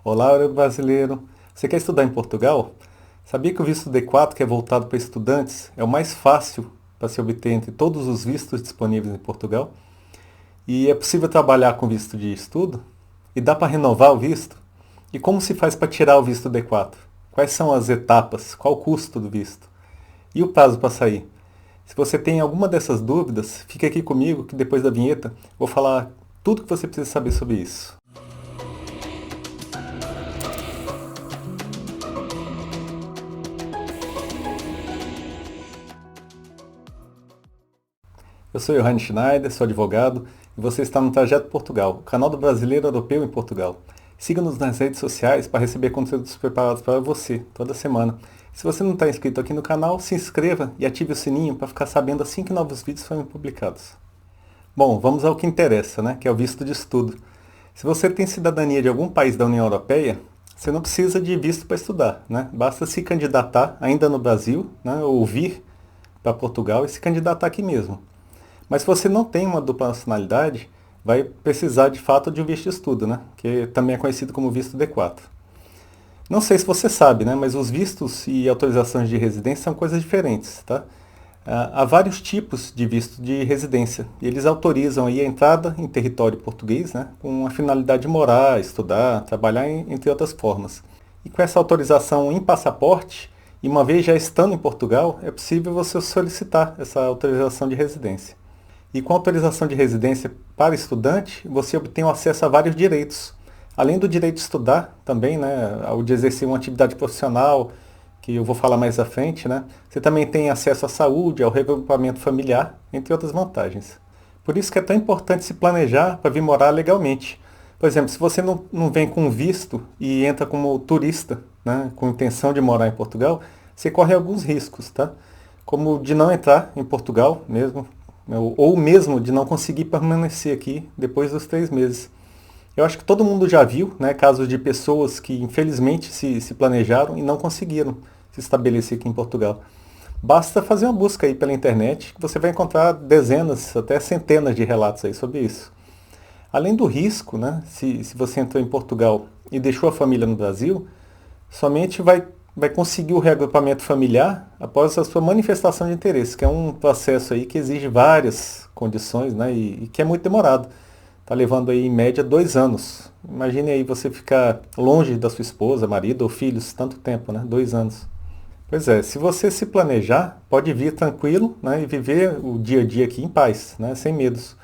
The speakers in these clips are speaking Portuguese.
Olá, brasileiro. Você quer estudar em Portugal? Sabia que o visto D4, que é voltado para estudantes, é o mais fácil para se obter entre todos os vistos disponíveis em Portugal? E é possível trabalhar com visto de estudo? E dá para renovar o visto? E como se faz para tirar o visto D4? Quais são as etapas? Qual o custo do visto? E o prazo para sair? Se você tem alguma dessas dúvidas, fique aqui comigo que depois da vinheta vou falar tudo que você precisa saber sobre isso. Eu sou Johann Schneider, sou advogado e você está no Trajeto Portugal, o canal do brasileiro europeu em Portugal. Siga-nos nas redes sociais para receber conteúdos preparados para você toda semana. Se você não está inscrito aqui no canal, se inscreva e ative o sininho para ficar sabendo assim que novos vídeos forem publicados. Bom, vamos ao que interessa, né? Que é o visto de estudo. Se você tem cidadania de algum país da União Europeia, você não precisa de visto para estudar, né? Basta se candidatar ainda no Brasil, né? Ou vir para Portugal e se candidatar aqui mesmo. Mas se você não tem uma dupla nacionalidade, vai precisar de fato de um visto de estudo, né? Que também é conhecido como visto D4. Não sei se você sabe, né? Mas os vistos e autorizações de residência são coisas diferentes, tá? Há vários tipos de visto de residência. E eles autorizam aí a entrada em território português, né? Com a finalidade de morar, estudar, trabalhar, entre outras formas. E com essa autorização em passaporte, e uma vez já estando em Portugal, é possível você solicitar essa autorização de residência. E com autorização de residência para estudante, você obtém o acesso a vários direitos. Além do direito de estudar também, né, ao de exercer uma atividade profissional, que eu vou falar mais à frente, né, você também tem acesso à saúde, ao regrupamento familiar, entre outras vantagens. Por isso que é tão importante se planejar para vir morar legalmente. Por exemplo, se você não vem com visto e entra como turista, né, com intenção de morar em Portugal, você corre alguns riscos, tá? Como de não entrar em Portugal mesmo, ou mesmo de não conseguir permanecer aqui depois dos 3 meses. Eu acho que todo mundo já viu, né, casos de pessoas que infelizmente se planejaram e não conseguiram se estabelecer aqui em Portugal. Basta fazer uma busca aí pela internet que você vai encontrar dezenas, até centenas de relatos aí sobre isso. Além do risco, né, se você entrou em Portugal e deixou a família no Brasil, somente vai conseguir o reagrupamento familiar após a sua manifestação de interesse, que é um processo aí que exige várias condições, né, e que é muito demorado. Está levando aí em média 2 anos. Imagine aí você ficar longe da sua esposa, marido ou filhos tanto tempo, né, 2 anos. Pois é, se você se planejar, pode vir tranquilo, né, e viver o dia a dia aqui em paz, né, sem medos.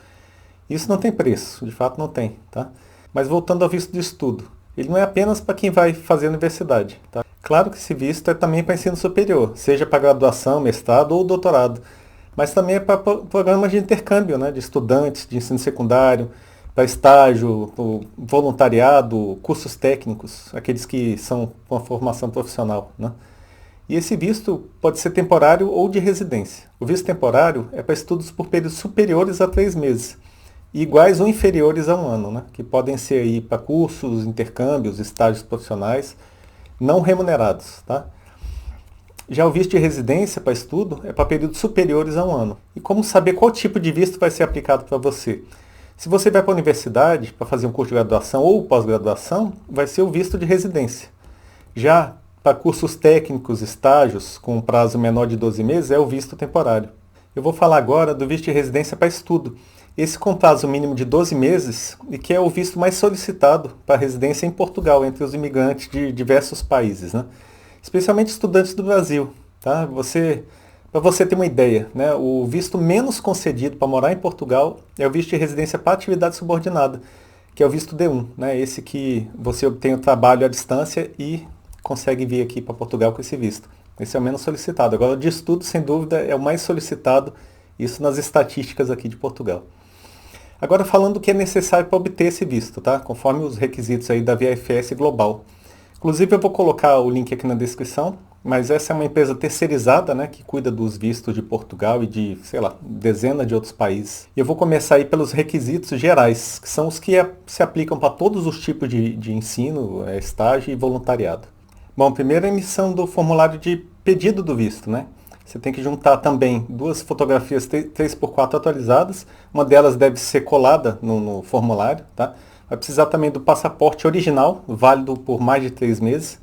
Isso não tem preço, de fato não tem, tá? Mas voltando ao visto de estudo, ele não é apenas para quem vai fazer universidade, tá? Claro que esse visto é também para ensino superior, seja para graduação, mestrado ou doutorado, mas também é para programas de intercâmbio, né, de estudantes, de ensino secundário, para estágio, voluntariado, cursos técnicos, aqueles que são com a formação profissional, né? E esse visto pode ser temporário ou de residência. O visto temporário é para estudos por períodos superiores a 3 meses, e iguais ou inferiores a 1 ano, né? Que podem ser aí para cursos, intercâmbios, estágios profissionais não remunerados, tá? Já o visto de residência para estudo é para períodos superiores a 1 ano. E como saber qual tipo de visto vai ser aplicado para você? Se você vai para a universidade para fazer um curso de graduação ou pós-graduação, vai ser o visto de residência. Já para cursos técnicos, estágios com um prazo menor de 12 meses, é o visto temporário. Eu vou falar agora do visto de residência para estudo. Esse com prazo mínimo de 12 meses e que é o visto mais solicitado para residência em Portugal entre os imigrantes de diversos países, né? Especialmente estudantes do Brasil, tá? Para você ter uma ideia, né? O visto menos concedido para morar em Portugal é o visto de residência para atividade subordinada, que é o visto D1, né? Esse que você obtém o trabalho à distância e consegue vir aqui para Portugal com esse visto. Esse é o menos solicitado. Agora, o de estudo, sem dúvida, é o mais solicitado, isso nas estatísticas aqui de Portugal. Agora, falando do que é necessário para obter esse visto, tá? Conforme os requisitos aí da VFS Global. Inclusive, eu vou colocar o link aqui na descrição, mas essa é uma empresa terceirizada, né, que cuida dos vistos de Portugal e de, sei lá, dezenas de outros países. E eu vou começar aí pelos requisitos gerais, que são os que se aplicam para todos os tipos de ensino, estágio e voluntariado. Bom, primeiro a emissão do formulário de pedido do visto, né? Você tem que juntar também 2 fotografias 3x4 atualizadas. Uma delas deve ser colada no formulário, tá? Vai precisar também do passaporte original, válido por mais de 3 meses,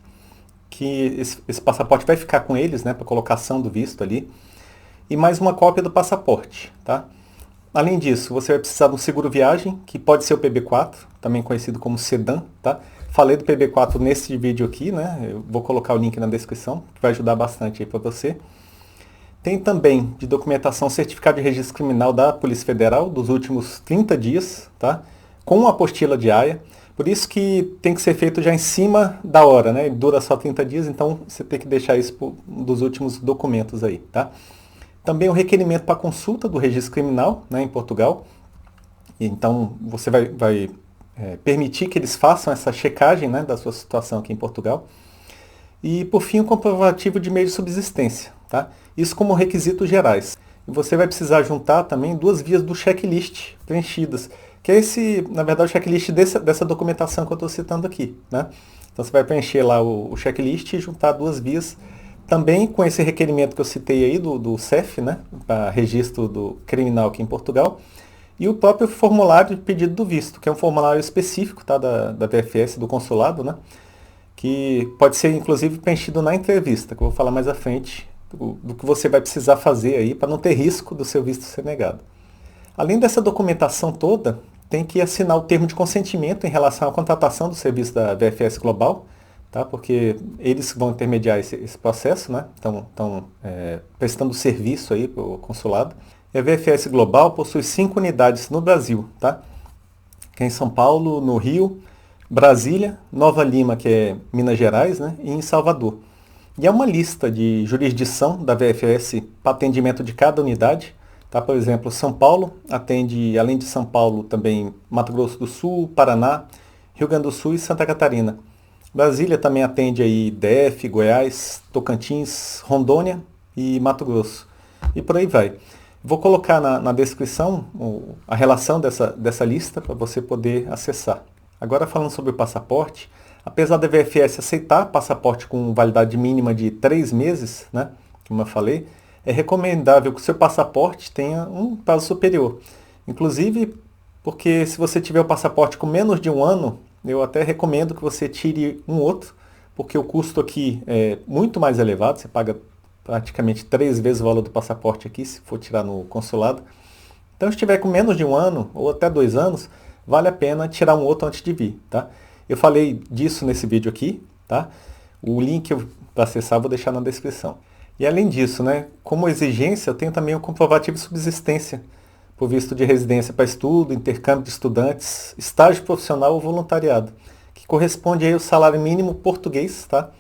que esse passaporte vai ficar com eles, né, para colocação do visto ali. E mais uma cópia do passaporte, tá? Além disso, você vai precisar de um seguro viagem, que pode ser o PB4, também conhecido como sedã, tá? Falei do PB4 nesse vídeo aqui, né? Eu vou colocar o link na descrição, que vai ajudar bastante aí para você. Tem também de documentação certificado de registro criminal da Polícia Federal dos últimos 30 dias, tá? Com uma apostila diária. Por isso que tem que ser feito já em cima da hora, né? Dura só 30 dias, então você tem que deixar isso dos últimos documentos aí, tá? Também o requerimento para consulta do registro criminal, né, em Portugal. Então você vai permitir que eles façam essa checagem, né, da sua situação aqui em Portugal. E por fim o comprovativo de meio de subsistência, tá? Isso como requisitos gerais. E você vai precisar juntar também 2 vias do checklist preenchidas, que é esse, na verdade, o checklist dessa documentação que eu estou citando aqui, né? Então você vai preencher lá o checklist e juntar 2 vias, também com esse requerimento que eu citei aí do CEF, né? Para registro do criminal aqui em Portugal, e o próprio formulário de pedido do visto, que é um formulário específico, tá? Da VFS, do consulado, né? Que pode ser inclusive preenchido na entrevista, que eu vou falar mais à frente do que você vai precisar fazer aí para não ter risco do seu visto ser negado. Além dessa documentação toda, tem que assinar o termo de consentimento em relação à contratação do serviço da VFS Global, tá? Porque eles vão intermediar esse processo, né? Estão prestando serviço aí para o consulado. E a VFS Global possui 5 unidades no Brasil, tá? Que é em São Paulo, no Rio, Brasília, Nova Lima, que é Minas Gerais, né? E em Salvador. E é uma lista de jurisdição da VFS para atendimento de cada unidade. Tá? Por exemplo, São Paulo atende, além de São Paulo, também Mato Grosso do Sul, Paraná, Rio Grande do Sul e Santa Catarina. Brasília também atende aí DF, Goiás, Tocantins, Rondônia e Mato Grosso. E por aí vai. Vou colocar na descrição a relação dessa lista para você poder acessar. Agora falando sobre o passaporte, apesar da VFS aceitar passaporte com validade mínima de 3 meses, né, como eu falei, é recomendável que o seu passaporte tenha um prazo superior. Inclusive, porque se você tiver o passaporte com menos de 1 ano, eu até recomendo que você tire um outro, porque o custo aqui é muito mais elevado, você paga praticamente 3 vezes o valor do passaporte aqui, se for tirar no consulado. Então, se tiver com menos de 1 ano, ou até 2 anos, vale a pena tirar um outro antes de vir, tá? Eu falei disso nesse vídeo aqui, tá? O link para acessar eu vou deixar na descrição. E além disso, né, como exigência, eu tenho também o comprovativo de subsistência, por visto de residência para estudo, intercâmbio de estudantes, estágio profissional ou voluntariado, que corresponde aí ao salário mínimo português, tá?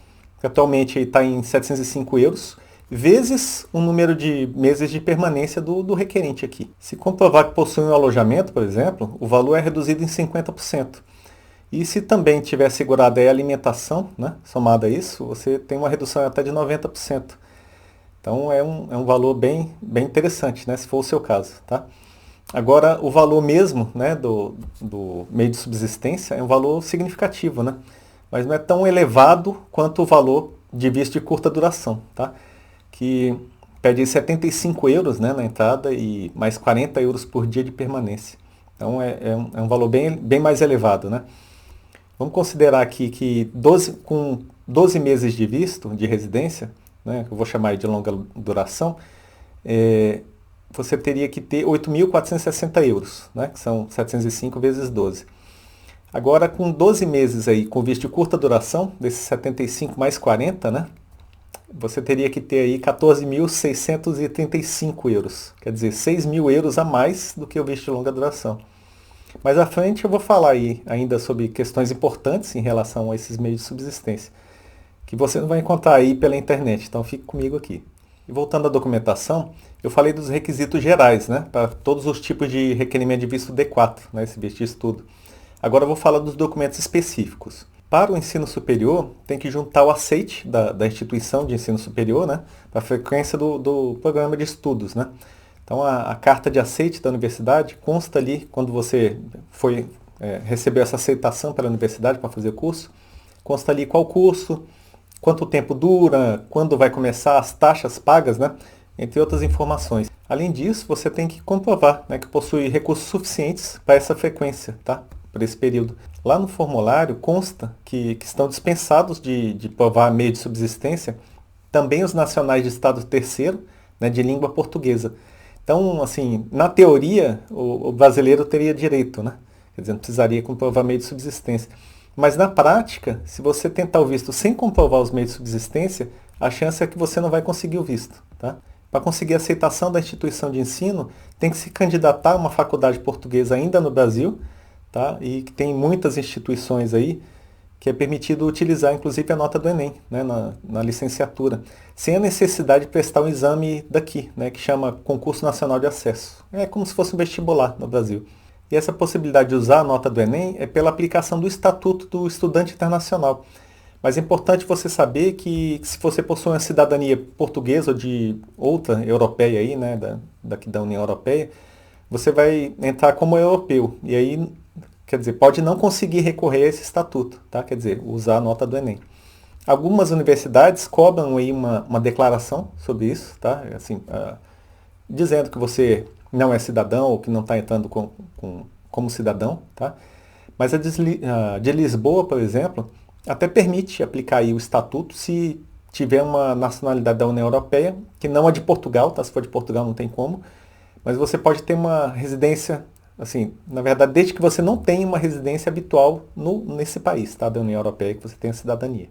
Que atualmente está em 705 euros, vezes o número de meses de permanência do requerente aqui. Se comprovar que possui um alojamento, por exemplo, o valor é reduzido em 50%. E se também tiver assegurada a alimentação, né, somada a isso, você tem uma redução até de 90%. Então é um valor bem interessante, né, se for o seu caso, tá? Agora, o valor mesmo, né, do meio de subsistência é um valor significativo, né? Mas não é tão elevado quanto o valor de visto de curta duração, tá? Que pede 75 euros, né, na entrada e mais 40 euros por dia de permanência. Então é um valor bem mais elevado, né? Vamos considerar aqui que com 12 meses de visto de residência, né, que eu vou chamar de longa duração, você teria que ter 8.460 euros, né, que são 705 vezes 12. Agora, com 12 meses aí, com visto de curta duração, desses 75 mais 40, né, você teria que ter aí 14.635 euros. Quer dizer, 6.000 euros a mais do que o visto de longa duração. Mais à frente eu vou falar aí ainda sobre questões importantes em relação a esses meios de subsistência, que você não vai encontrar aí pela internet, então fique comigo aqui. E voltando à documentação, eu falei dos requisitos gerais, né, para todos os tipos de requerimento de visto D4, né, esse visto de estudo. Agora eu vou falar dos documentos específicos. Para o ensino superior, tem que juntar o aceite da instituição de ensino superior, né, para a frequência do programa de estudos, né. Então, a carta de aceite da universidade consta ali, quando você recebeu essa aceitação pela universidade para fazer o curso, consta ali qual curso, quanto tempo dura, quando vai começar, as taxas pagas, né? Entre outras informações. Além disso, você tem que comprovar, né, que possui recursos suficientes para essa frequência, tá? por esse período. Lá no formulário consta que estão dispensados de provar meio de subsistência também os nacionais de estado terceiro, né, de língua portuguesa. Então, assim, na teoria, o brasileiro teria direito, né? Quer dizer, não precisaria comprovar meio de subsistência. Mas na prática, se você tentar o visto sem comprovar os meios de subsistência, a chance é que você não vai conseguir o visto, tá? Para conseguir a aceitação da instituição de ensino, tem que se candidatar a uma faculdade portuguesa ainda no Brasil, tá? E que tem muitas instituições aí que é permitido utilizar, inclusive, a nota do Enem, né, na licenciatura, sem a necessidade de prestar um exame daqui, né, que chama Concurso Nacional de Acesso. É como se fosse um vestibular no Brasil. E essa possibilidade de usar a nota do Enem é pela aplicação do Estatuto do Estudante Internacional. Mas é importante você saber que se você possui uma cidadania portuguesa ou de outra europeia aí, né, daqui da União Europeia, você vai entrar como europeu. E aí, quer dizer, pode não conseguir recorrer a esse estatuto, tá? Quer dizer, usar a nota do Enem. Algumas universidades cobram aí uma declaração sobre isso, tá? Assim, dizendo que você não é cidadão ou que não está entrando como cidadão, tá? Mas a de Lisboa, por exemplo, até permite aplicar aí o estatuto se tiver uma nacionalidade da União Europeia, que não é de Portugal, tá? Se for de Portugal não tem como, mas você pode ter uma residência, assim, na verdade, desde que você não tenha uma residência habitual nesse país, tá? Da União Europeia, que você tenha cidadania.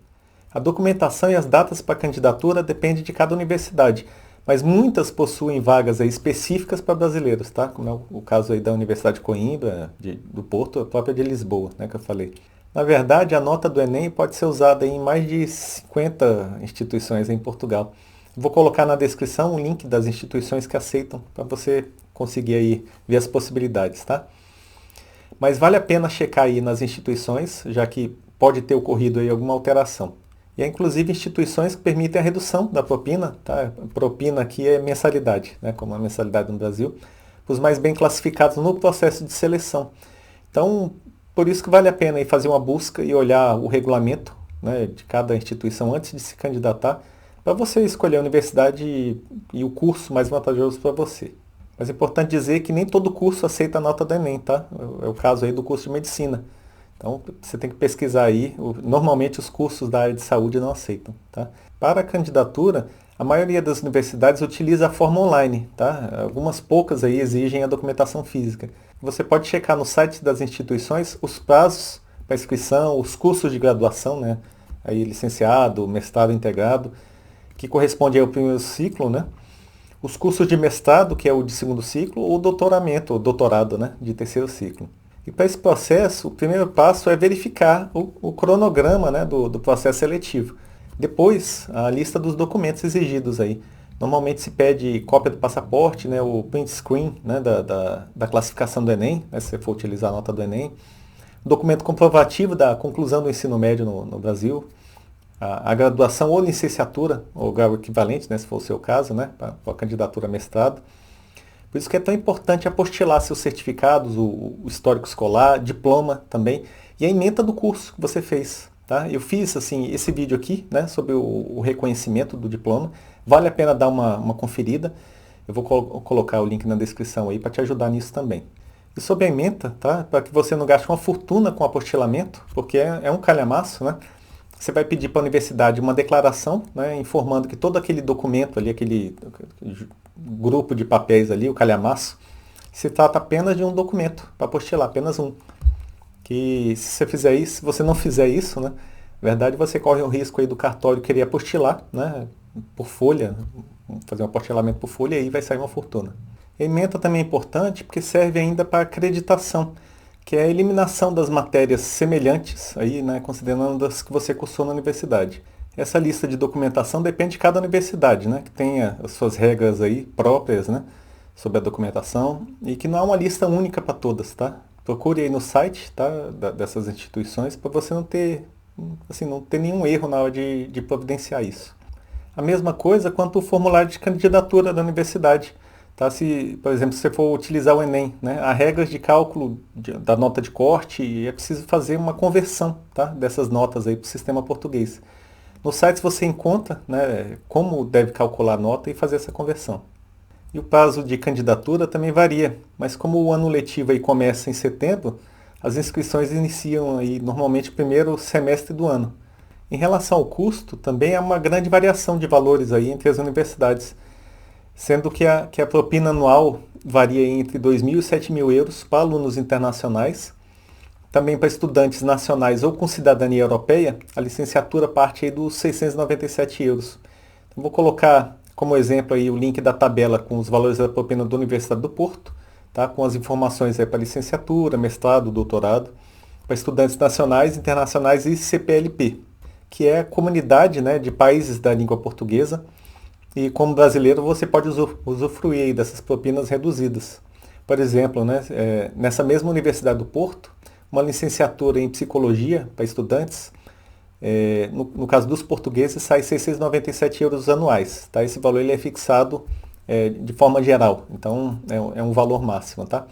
A documentação e as datas para candidatura depende de cada universidade, mas muitas possuem vagas aí específicas para brasileiros, tá? Como é o caso aí da Universidade de Coimbra, do Porto, a própria de Lisboa, né, que eu falei. Na verdade, a nota do Enem pode ser usada em mais de 50 instituições em Portugal. Vou colocar na descrição um link das instituições que aceitam, para você conseguir aí ver as possibilidades, tá? Mas vale a pena checar aí nas instituições, já que pode ter ocorrido aí alguma alteração. E há inclusive instituições que permitem a redução da propina, tá? A propina aqui é mensalidade, né? Como a mensalidade no Brasil, para os mais bem classificados no processo de seleção. Então, por isso que vale a pena aí fazer uma busca e olhar o regulamento, né, de cada instituição antes de se candidatar, para você escolher a universidade e o curso mais vantajoso para você. Mas é importante dizer que nem todo curso aceita a nota do Enem, tá? É o caso aí do curso de medicina. Então, você tem que pesquisar aí. Normalmente, os cursos da área de saúde não aceitam, tá? Para a candidatura, a maioria das universidades utiliza a forma online, tá? Algumas poucas aí exigem a documentação física. Você pode checar no site das instituições os prazos para inscrição, os cursos de graduação, né? Aí, licenciado, mestrado integrado, que corresponde ao primeiro ciclo, né? Os cursos de mestrado, que é o de segundo ciclo, ou doutoramento, ou doutorado, né? De terceiro ciclo. E para esse processo, o primeiro passo é verificar o cronograma, né, do processo seletivo. Depois, a lista dos documentos exigidos aí. Normalmente se pede cópia do passaporte, né, o print screen, né, da classificação do Enem, né, se você for utilizar a nota do Enem. Documento comprovativo da conclusão do ensino médio no Brasil. A graduação ou licenciatura, ou grau equivalente, né, se for o seu caso, né, para a candidatura a mestrado. Por isso que é tão importante apostilar seus certificados, o histórico escolar, diploma também, e a ementa do curso que você fez. Tá? Eu fiz assim, esse vídeo aqui, né, sobre o reconhecimento do diploma. Vale a pena dar uma conferida. Eu vou colocar o link na descrição aí para te ajudar nisso também. E sobre a ementa, tá? Para que você não gaste uma fortuna com apostilamento, porque é um calhamaço, né? Você vai pedir para a universidade uma declaração, né, informando que todo aquele documento ali, aquele grupo de papéis ali, o calhamaço, se trata apenas de um documento para apostilar, apenas um. Que se você fizer isso, se você não fizer isso, né, na verdade você corre o risco aí do cartório querer apostilar, né, por folha, fazer um apostilamento por folha e aí vai sair uma fortuna. A ementa também é importante porque serve ainda para acreditação, que é a eliminação das matérias semelhantes, aí, né, considerando as que você cursou na universidade. Essa lista de documentação depende de cada universidade, né, que tenha as suas regras aí próprias, né, sobre a documentação, e que não há uma lista única para todas, tá? Procure aí no site, tá, dessas instituições para você não ter nenhum erro na hora de providenciar isso. A mesma coisa quanto o formulário de candidatura da universidade. Tá? Se, por exemplo, se você for utilizar o Enem, né, há regras de cálculo da nota de corte e é preciso fazer uma conversão, tá, dessas notas aí para o sistema português. No site você encontra, né, como deve calcular a nota e fazer essa conversão. E o prazo de candidatura também varia, mas como o ano letivo aí começa em setembro, as inscrições iniciam aí normalmente o primeiro semestre do ano. Em relação ao custo, também há uma grande variação de valores aí entre as universidades, sendo que a propina anual varia entre 2.000 e 7.000 euros para alunos internacionais. Também para estudantes nacionais ou com cidadania europeia, a licenciatura parte aí dos 697 euros. Então, vou colocar como exemplo aí o link da tabela com os valores da propina da Universidade do Porto, tá? Com as informações aí para licenciatura, mestrado, doutorado, para estudantes nacionais, internacionais e CPLP, que é a comunidade, né, de países da língua portuguesa. E como brasileiro você pode usufruir aí dessas propinas reduzidas. Por exemplo, né, nessa mesma Universidade do Porto, uma licenciatura em psicologia para estudantes, no caso dos portugueses, sai 697 euros anuais. Tá? Esse valor ele é fixado de forma geral, então é um valor máximo. Tá?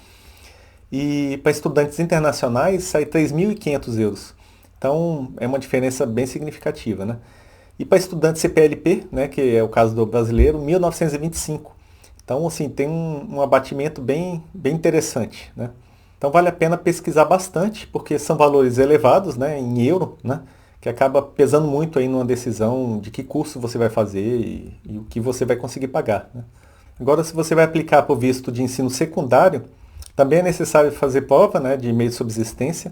E para estudantes internacionais sai 3.500 euros. Então é uma diferença bem significativa. Né? E para estudante CPLP, né, que é o caso do brasileiro, 1.925. Então, assim, tem um abatimento bem interessante. Né? Então, vale a pena pesquisar bastante, porque são valores elevados, né, em euro, né, que acaba pesando muito aí numa decisão de que curso você vai fazer e o que você vai conseguir pagar. Né? Agora, se você vai aplicar para o visto de ensino secundário, também é necessário fazer prova, né, de meio de subsistência.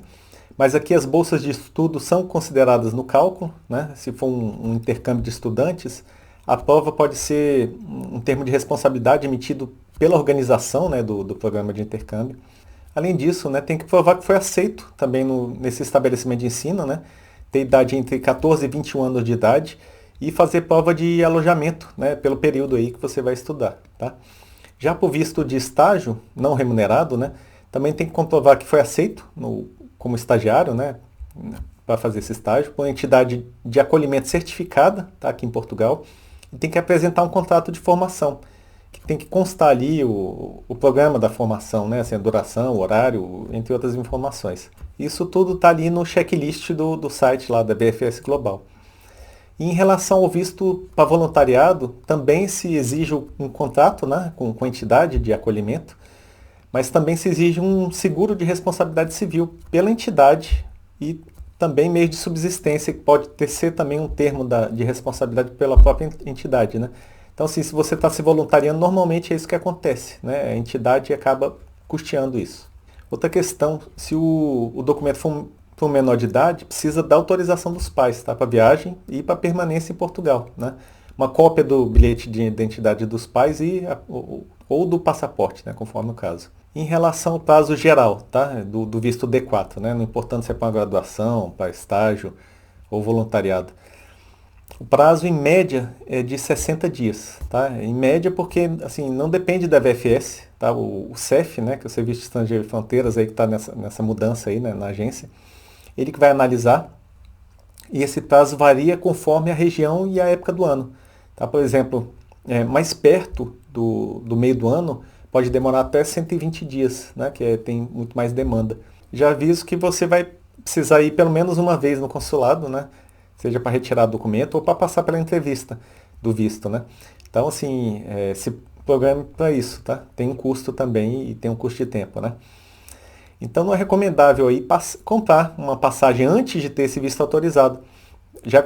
Mas aqui as bolsas de estudo são consideradas no cálculo, né? Se for um intercâmbio de estudantes, a prova pode ser um termo de responsabilidade emitido pela organização, né, do programa de intercâmbio. Além disso, né, tem que provar que foi aceito também nesse estabelecimento de ensino, né? Ter idade entre 14 e 21 anos de idade e fazer prova de alojamento, né, pelo período aí que você vai estudar. Tá? Já para o visto de estágio não remunerado, né, também tem que comprovar que foi aceito como estagiário, né, para fazer esse estágio, por uma entidade de acolhimento certificada, tá, aqui em Portugal, e tem que apresentar um contrato de formação, que tem que constar ali o programa da formação, né, assim, a duração, o horário, entre outras informações. Isso tudo está ali no checklist do site lá da VFS Global. E em relação ao visto para voluntariado, também se exige um contrato, né, com a entidade de acolhimento, mas também se exige um seguro de responsabilidade civil pela entidade e também meio de subsistência, que pode ser também um termo de responsabilidade pela própria entidade. Né? Então, assim, se você está se voluntariando, normalmente é isso que acontece. Né? A entidade acaba custeando isso. Outra questão, se o documento for para um menor de idade, precisa da autorização dos pais, tá? Para viagem e para permanência em Portugal. Né? Uma cópia do bilhete de identidade dos pais ou do passaporte, né? Conforme o caso. Em relação ao prazo geral, tá? Do visto D4, né? Não importando se é para uma graduação, para estágio ou voluntariado. O prazo, em média, é de 60 dias. Tá? Em média, porque assim, não depende da VFS, tá? O CEF, né? Que é o Serviço de Estrangeiro e Fronteiras, aí, que está nessa mudança aí, né? Na agência, ele que vai analisar, e esse prazo varia conforme a região e a época do ano. Tá? Por exemplo, mais perto do meio do ano, pode demorar até 120 dias, né? Que tem muito mais demanda. Já aviso que você vai precisar ir pelo menos uma vez no consulado, né? Seja para retirar documento ou para passar pela entrevista do visto, né? Então, assim, se programe para isso, tá? Tem um custo também e tem um custo de tempo, né? Então, não é recomendável aí comprar uma passagem antes de ter esse visto autorizado. Já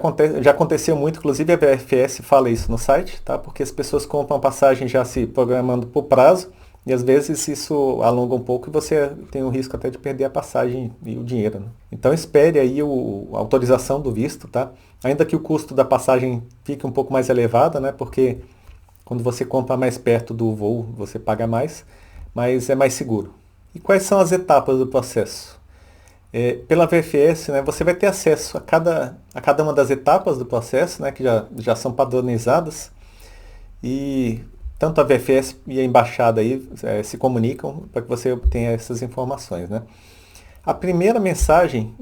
aconteceu muito, inclusive a VFS fala isso no site, tá? Porque as pessoas compram a passagem já se programando por prazo e às vezes isso alonga um pouco e você tem o risco até de perder a passagem e o dinheiro. Né? Então espere aí a autorização do visto, tá? Ainda que o custo da passagem fique um pouco mais elevado, né? Porque quando você compra mais perto do voo, você paga mais, mas é mais seguro. E quais são as etapas do processo? Pela VFS, né, você vai ter acesso a cada uma das etapas do processo, né, que já são padronizadas, e tanto a VFS e a embaixada aí, se comunicam para que você obtenha essas informações. Né? A primeira mensagem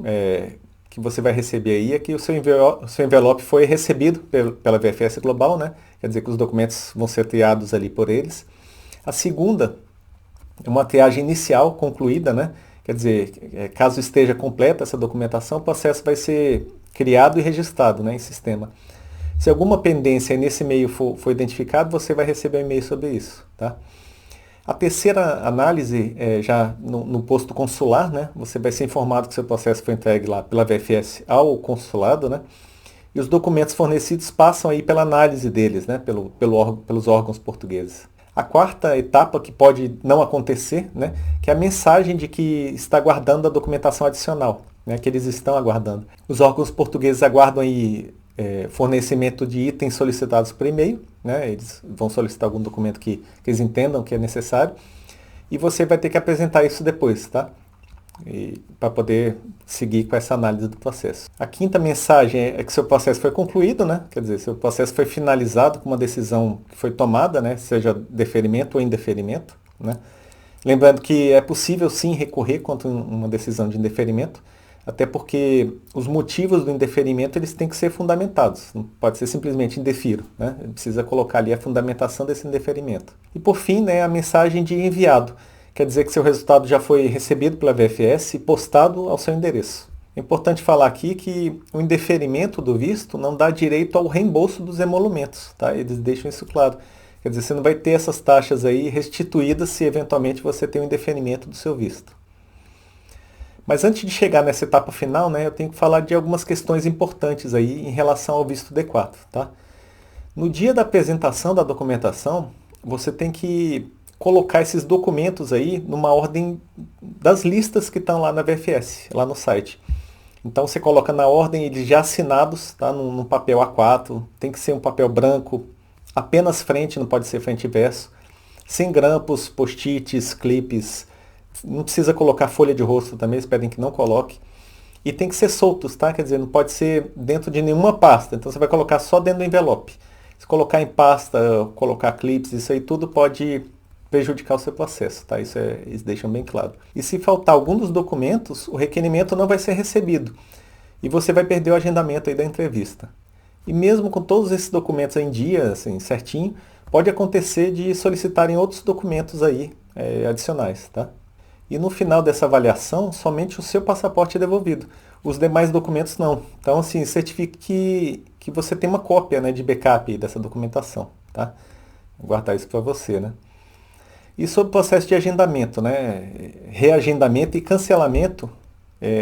que você vai receber aí é que o seu envelope foi recebido pela VFS Global, né? Quer dizer que os documentos vão ser triados ali por eles. A segunda é uma triagem inicial concluída, né? Quer dizer, caso esteja completa essa documentação, o processo vai ser criado e registrado, né, em sistema. Se alguma pendência nesse e-mail for identificado, você vai receber um e-mail sobre isso. Tá? A terceira análise é já no posto consular, né? Você vai ser informado que seu processo foi entregue lá pela VFS ao consulado, né? E os documentos fornecidos passam aí pela análise deles, né? Pelos órgãos portugueses. A quarta etapa, que pode não acontecer, né? Que é a mensagem de que está aguardando a documentação adicional, né? Que eles estão aguardando. Os órgãos portugueses aguardam aí fornecimento de itens solicitados por e-mail, né? Eles vão solicitar algum documento que eles entendam que é necessário, e você vai ter que apresentar isso depois, tá? Para poder seguir com essa análise do processo. A quinta mensagem é que seu processo foi concluído, né? Quer dizer, seu processo foi finalizado com uma decisão que foi tomada, né? Seja deferimento ou indeferimento, né? Lembrando que é possível sim recorrer contra uma decisão de indeferimento, até porque os motivos do indeferimento eles têm que ser fundamentados. Não pode ser simplesmente indefiro, né? Precisa colocar ali a fundamentação desse indeferimento. E por fim, né, a mensagem de enviado. Quer dizer que seu resultado já foi recebido pela VFS e postado ao seu endereço. É importante falar aqui que o indeferimento do visto não dá direito ao reembolso dos emolumentos, tá? Eles deixam isso claro. Quer dizer, você não vai ter essas taxas aí restituídas se eventualmente você tem um indeferimento do seu visto. Mas antes de chegar nessa etapa final, né, eu tenho que falar de algumas questões importantes aí em relação ao visto D4, tá? No dia da apresentação da documentação, você tem que colocar esses documentos aí numa ordem das listas que estão lá na VFS, lá no site. Então você coloca na ordem eles já assinados, tá? Num papel A4, tem que ser um papel branco, apenas frente, não pode ser frente e verso, sem grampos, post-its, clipes. Não precisa colocar folha de rosto também, eles pedem que não coloque. E tem que ser soltos, tá? Quer dizer, não pode ser dentro de nenhuma pasta. Então você vai colocar só dentro do envelope. Se colocar em pasta, colocar clips, isso aí tudo pode prejudicar o seu processo, tá? Eles deixam bem claro. E se faltar algum dos documentos, o requerimento não vai ser recebido. E você vai perder o agendamento aí da entrevista. E mesmo com todos esses documentos em dia, assim, certinho, pode acontecer de solicitarem outros documentos aí adicionais, tá? E no final dessa avaliação, somente o seu passaporte é devolvido. Os demais documentos não. Então, assim, certifique que você tem uma cópia, né, de backup dessa documentação, tá? Vou guardar isso para você, né? E sobre o processo de agendamento, né? Reagendamento e cancelamento,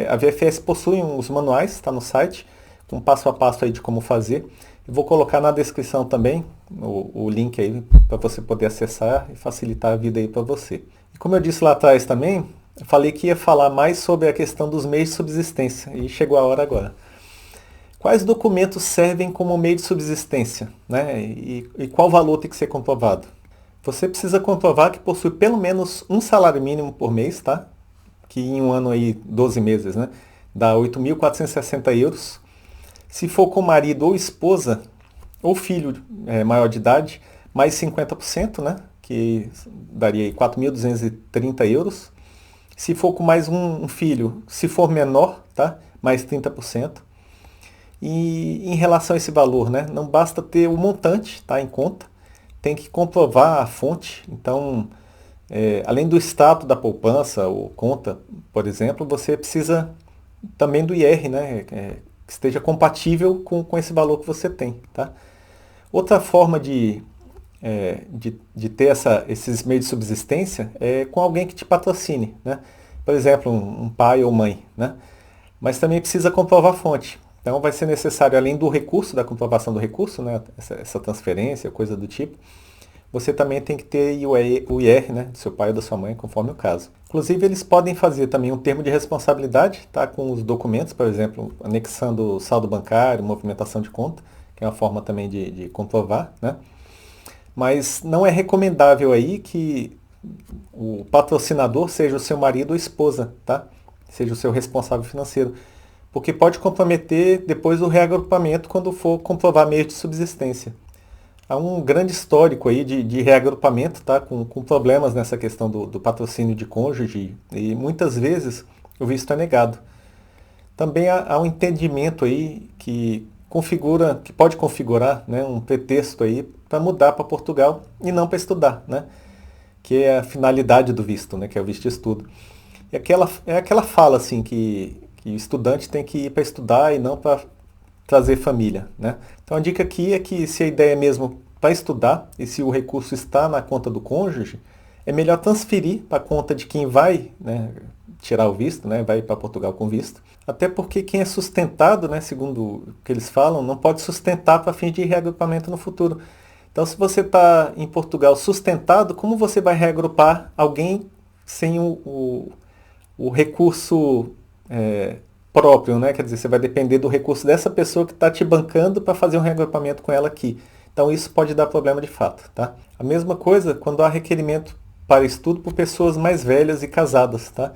a VFS possui uns manuais, está no site, com passo a passo aí de como fazer. Eu vou colocar na descrição também o link aí para você poder acessar e facilitar a vida aí para você. E como eu disse lá atrás também, eu falei que ia falar mais sobre a questão dos meios de subsistência e chegou a hora agora. Quais documentos servem como meio de subsistência, né? E qual valor tem que ser comprovado? Você precisa comprovar que possui pelo menos um salário mínimo por mês, tá? Que em um ano aí, 12 meses, né? Dá 8.460 euros. Se for com marido ou esposa, ou filho maior de idade, mais 50%, né? Que daria aí 4.230 euros. Se for com mais um filho, se for menor, tá? Mais 30%. E em relação a esse valor, né? Não basta ter o montante, tá? Em conta. Tem que comprovar a fonte. Então, além do extrato da poupança ou conta, por exemplo, você precisa também do IR, né? Que esteja compatível com esse valor que você tem, tá? Outra forma de ter esses meios de subsistência é com alguém que te patrocine, né? Por exemplo, um pai ou mãe, né? Mas também precisa comprovar a fonte. Então vai ser necessário, além do recurso, da comprovação do recurso, né? Essa transferência, coisa do tipo, você também tem que ter o IR, né? Do seu pai ou da sua mãe, conforme o caso. Inclusive, eles podem fazer também um termo de responsabilidade, tá? Com os documentos, por exemplo, anexando saldo bancário, movimentação de conta, que é uma forma também de comprovar, né? Mas não é recomendável aí que o patrocinador seja o seu marido ou esposa, tá? Seja o seu responsável financeiro. Porque pode comprometer depois o reagrupamento quando for comprovar meios de subsistência. Há um grande histórico aí de reagrupamento, tá? Com problemas nessa questão do patrocínio de cônjuge e muitas vezes o visto é negado. Também há um entendimento aí que pode configurar, né, um pretexto aí para mudar para Portugal e não para estudar, né? Que é a finalidade do visto, né? Que é o visto de estudo. E aquela fala assim que o estudante tem que ir para estudar e não para trazer família, né? Então a dica aqui é que se a ideia é mesmo para estudar e se o recurso está na conta do cônjuge, é melhor transferir para a conta de quem vai, né, tirar o visto, né, vai para Portugal com visto. Até porque quem é sustentado, né, segundo o que eles falam, não pode sustentar para fins de reagrupamento no futuro. Então, se você está em Portugal sustentado, como você vai reagrupar alguém sem o recurso próprio, né? Quer dizer, você vai depender do recurso dessa pessoa que está te bancando para fazer um reagrupamento com ela aqui. Então, isso pode dar problema de fato, tá? A mesma coisa quando há requerimento para estudo por pessoas mais velhas e casadas, tá?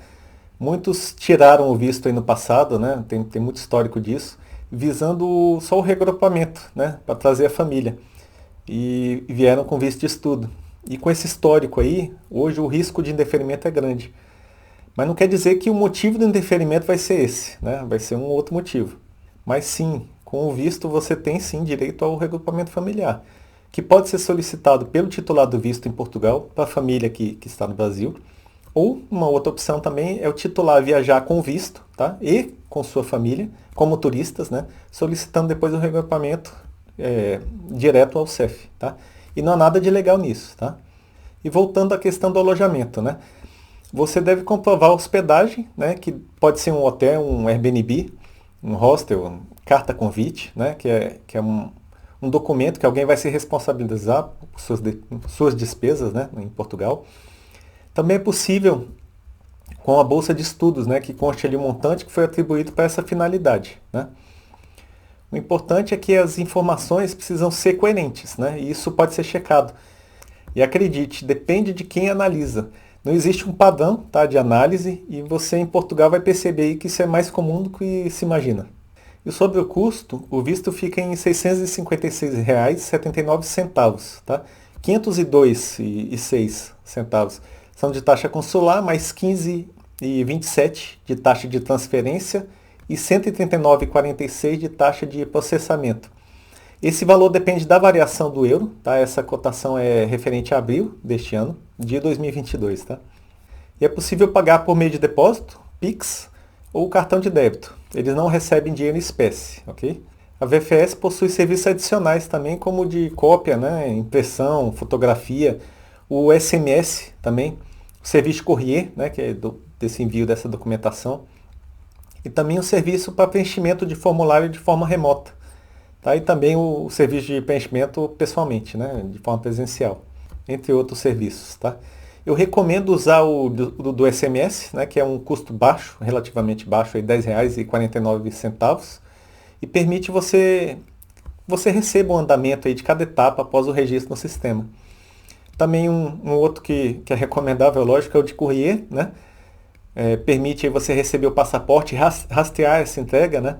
Muitos tiraram o visto aí no passado, né? Tem muito histórico disso, visando só o reagrupamento, né? Para trazer a família. E vieram com visto de estudo. E com esse histórico aí, hoje o risco de indeferimento é grande. Mas não quer dizer que o motivo do indeferimento vai ser esse, né? Vai ser um outro motivo. Mas sim, com o visto você tem sim direito ao reagrupamento familiar, que pode ser solicitado pelo titular do visto em Portugal para a família que está no Brasil. Ou uma outra opção também é o titular viajar com visto, tá? E com sua família, como turistas, né? Solicitando depois o reagrupamento direto ao CEF, tá? E não há nada de ilegal nisso, tá? E voltando à questão do alojamento, né? Você deve comprovar a hospedagem, né? Que pode ser um hotel, um Airbnb, um hostel, carta convite, né? Que é um documento que alguém vai se responsabilizar por suas despesas, né? Em Portugal. Também é possível com a bolsa de estudos, né? Que conste ali um montante que foi atribuído para essa finalidade, né? O importante é que as informações precisam ser coerentes, né? E isso pode ser checado. E acredite, depende de quem analisa. Não existe um padrão, tá, de análise e você em Portugal vai perceber que isso é mais comum do que se imagina. E sobre o custo, o visto fica em R$ 656,79, tá? 502,06 são de taxa consular, mais 15,27 de taxa de transferência e 139,46 de taxa de processamento. Esse valor depende da variação do euro, tá? Essa cotação é referente a abril deste ano, de 2022, tá? E é possível pagar por meio de depósito, Pix ou cartão de débito. Eles não recebem dinheiro em espécie, ok? A VFS possui serviços adicionais também, como de cópia, né? Impressão, fotografia, o SMS também, o serviço de courrier, né? Que é desse envio dessa documentação. E também o serviço para preenchimento de formulário de forma remota. Tá? E também o serviço de preenchimento pessoalmente, né? De forma presencial, entre outros serviços. Tá? Eu recomendo usar o do SMS, né? Que é um custo baixo, relativamente baixo, R$ 10,49, e permite você receba um andamento aí de cada etapa após o registro no sistema. Também um outro que é recomendável, lógico, é o de courrier, né? Permite aí você receber o passaporte e rastrear essa entrega, né?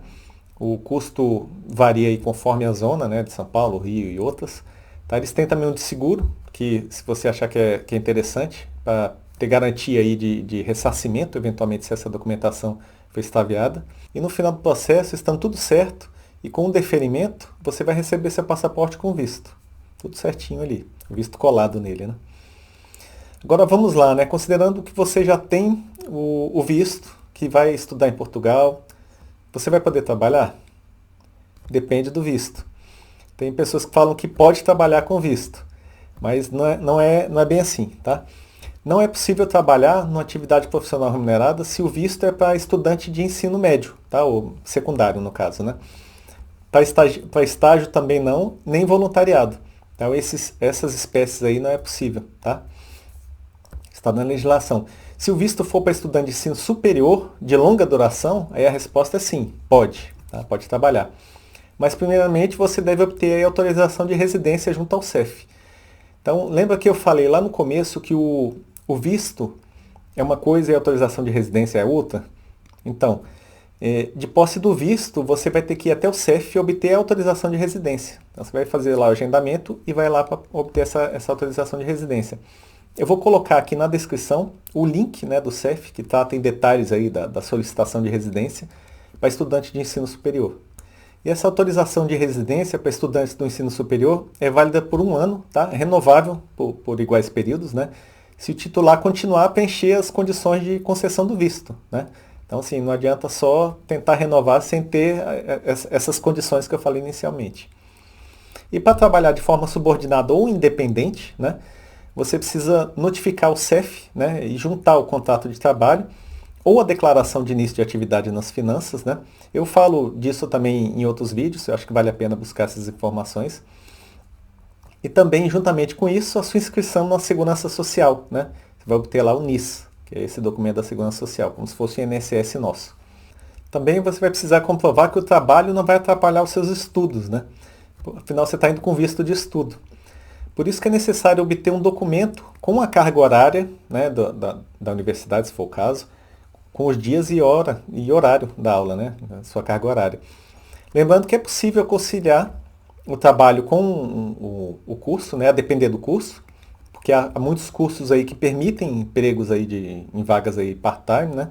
O custo varia aí conforme a zona, né? De São Paulo, Rio e outras. Tá? Eles têm também um de seguro, que se você achar que é interessante, para ter garantia aí de ressarcimento, eventualmente, se essa documentação foi extraviada. E no final do processo, estando tudo certo, e com o deferimento, você vai receber seu passaporte com visto. Tudo certinho ali, visto colado nele, né? Agora vamos lá, né? Considerando que você já tem o visto, que vai estudar em Portugal, você vai poder trabalhar? Depende do visto. Tem pessoas que falam que pode trabalhar com visto, mas não é bem assim, tá? Não é possível trabalhar numa atividade profissional remunerada se o visto é para estudante de ensino médio, tá? Ou secundário, no caso, né? Para estágio também não, nem voluntariado. Então essas espécies aí não é possível, tá? Está na legislação. Se o visto for para estudante de ensino superior, de longa duração, aí a resposta é sim, pode, tá? Pode trabalhar. Mas primeiramente você deve obter a autorização de residência junto ao CEF. Então, lembra que eu falei lá no começo que o visto é uma coisa e a autorização de residência é outra? Então, de posse do visto, você vai ter que ir até o CEF e obter a autorização de residência. Então, você vai fazer lá o agendamento e vai lá para obter essa autorização de residência. Eu vou colocar aqui na descrição o link, né, do CEF, que trata em detalhes aí da solicitação de residência para estudante de ensino superior. E essa autorização de residência para estudantes do ensino superior é válida por 1 ano, tá? É renovável por iguais períodos, né? Se o titular continuar a preencher as condições de concessão do visto, né? Então, assim, não adianta só tentar renovar sem ter essas condições que eu falei inicialmente. E para trabalhar de forma subordinada ou independente, né? você precisa notificar o CEF, né, e juntar o contrato de trabalho ou a declaração de início de atividade nas finanças, né? Eu falo disso também em outros vídeos, eu acho que vale a pena buscar essas informações. E também, juntamente com isso, a sua inscrição na Segurança Social, né? Você vai obter lá o NIS, que é esse documento da Segurança Social, como se fosse o INSS nosso. Também você vai precisar comprovar que o trabalho não vai atrapalhar os seus estudos, né? Afinal, você está indo com visto de estudo. Por isso que é necessário obter um documento com a carga horária, né, da universidade, se for o caso, com os dias e hora e horário da aula, né, a sua carga horária. Lembrando que é possível conciliar o trabalho com o curso, né, a depender do curso, porque há muitos cursos aí que permitem empregos aí em vagas aí part-time, né?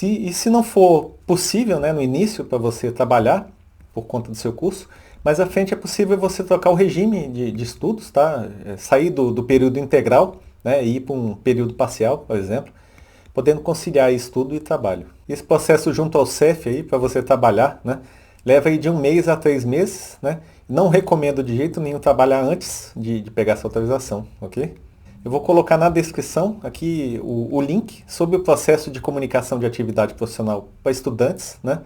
E se não for possível, né, no início para você trabalhar por conta do seu curso, mais à frente é possível você trocar o regime de estudos, tá? Sair do período integral, né, e ir para um período parcial, por exemplo, podendo conciliar estudo e trabalho. Esse processo junto ao CEF aí para você trabalhar, né, leva aí de 1 mês a 3 meses, né? Não recomendo de jeito nenhum trabalhar antes de pegar essa autorização, ok? Eu vou colocar na descrição aqui o link sobre o processo de comunicação de atividade profissional para estudantes, né?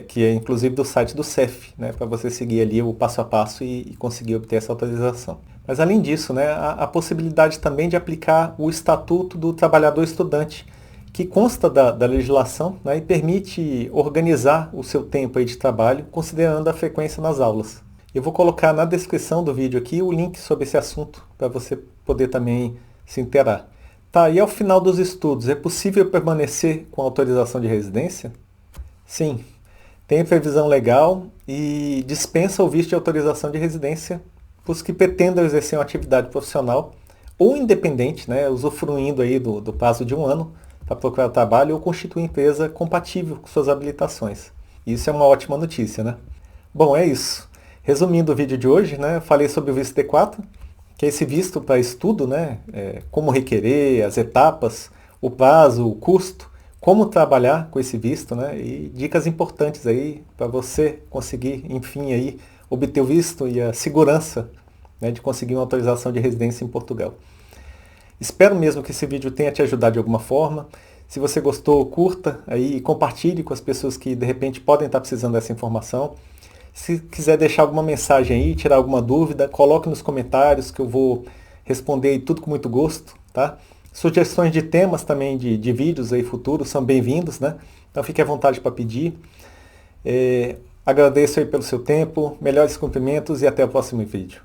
Que é inclusive do site do CEF, né? Para você seguir ali o passo a passo e conseguir obter essa autorização. Mas além disso, né, a possibilidade também de aplicar o Estatuto do Trabalhador Estudante, que consta da legislação, né, e permite organizar o seu tempo aí de trabalho, considerando a frequência nas aulas. Eu vou colocar na descrição do vídeo aqui o link sobre esse assunto, para você poder também se inteirar. Tá, e ao final dos estudos, é possível permanecer com autorização de residência? Sim, tem previsão legal e dispensa o visto de autorização de residência para os que pretendam exercer uma atividade profissional ou independente, né, usufruindo aí do prazo de 1 ano para procurar trabalho ou constituir empresa compatível com suas habilitações. Isso é uma ótima notícia, né? Bom, é isso. Resumindo o vídeo de hoje, né, eu falei sobre o visto D4, que é esse visto para estudo, né, como requerer, as etapas, o prazo, o custo, como trabalhar com esse visto, né, e dicas importantes aí para você conseguir, enfim, aí, obter o visto e a segurança, né, de conseguir uma autorização de residência em Portugal. Espero mesmo que esse vídeo tenha te ajudado de alguma forma. Se você gostou, curta aí e compartilhe com as pessoas que de repente podem estar precisando dessa informação. Se quiser deixar alguma mensagem aí, tirar alguma dúvida, coloque nos comentários que eu vou responder aí tudo com muito gosto, tá? Sugestões de temas também de vídeos aí futuros são bem-vindos, né? Então fique à vontade para pedir. Agradeço aí pelo seu tempo, melhores cumprimentos e até o próximo vídeo.